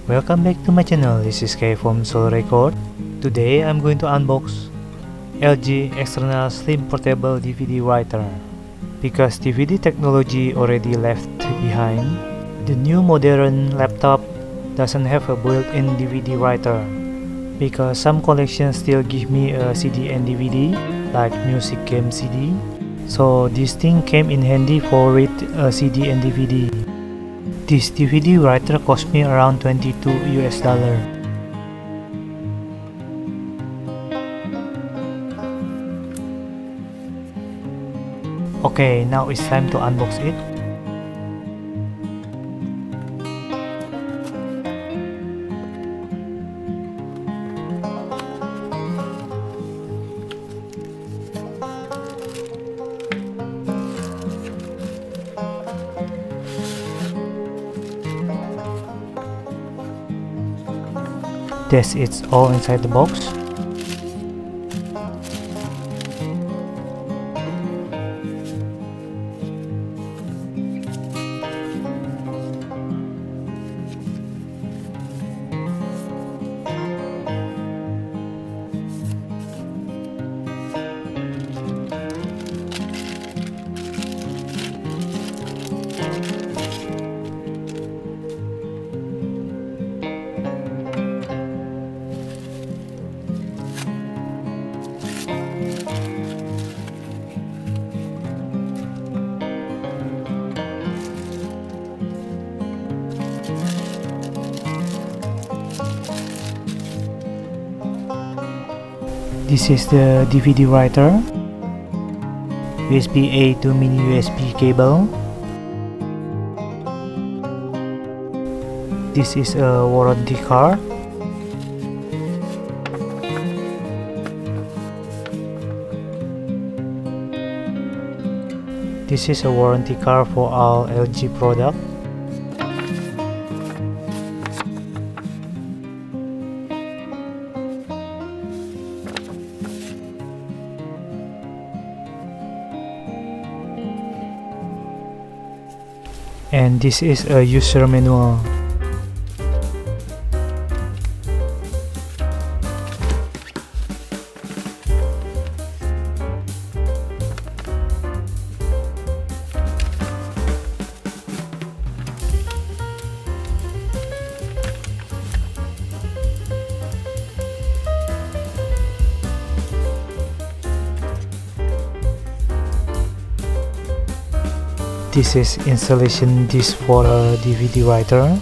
Welcome back to my channel. This is K from Solo Record. Today I'm going to unbox LG external slim portable DVD writer. Because DVD technology already left behind, the new modern laptop doesn't have a built-in DVD writer. Because some collections still give me a CD and DVD, like music game CD. So this thing came in handy for read a CD and DVD. This DVD writer cost me around $22 US. Okay, now it's time to unbox it. That's it's all inside the box. This is the DVD writer, USB-A to mini USB cable. This is a warranty card. This is a warranty card for all LG products. And this is a user manual. This is installation disc for a DVD writer.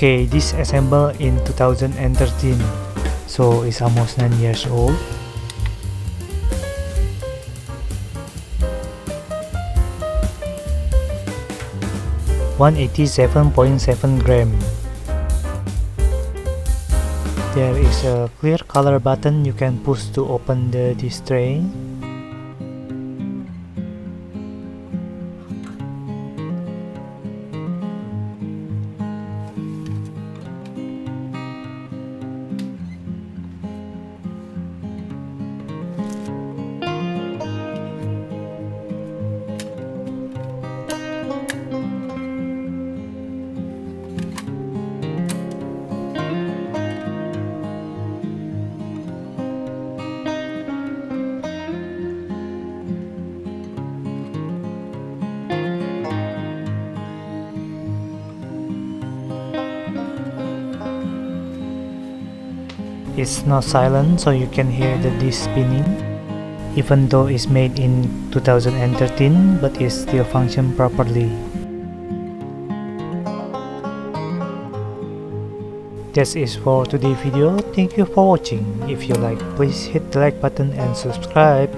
Okay, this assembled in 2013, so it's almost 9 years old. (187.7 gram). There is a clear color button you can push to open the disc tray. It's not silent, so you can hear the disc spinning. Even though it's made in 2013, but it still functions properly. That's it for today's video. Thank you for watching. If you like, please hit the like button and subscribe.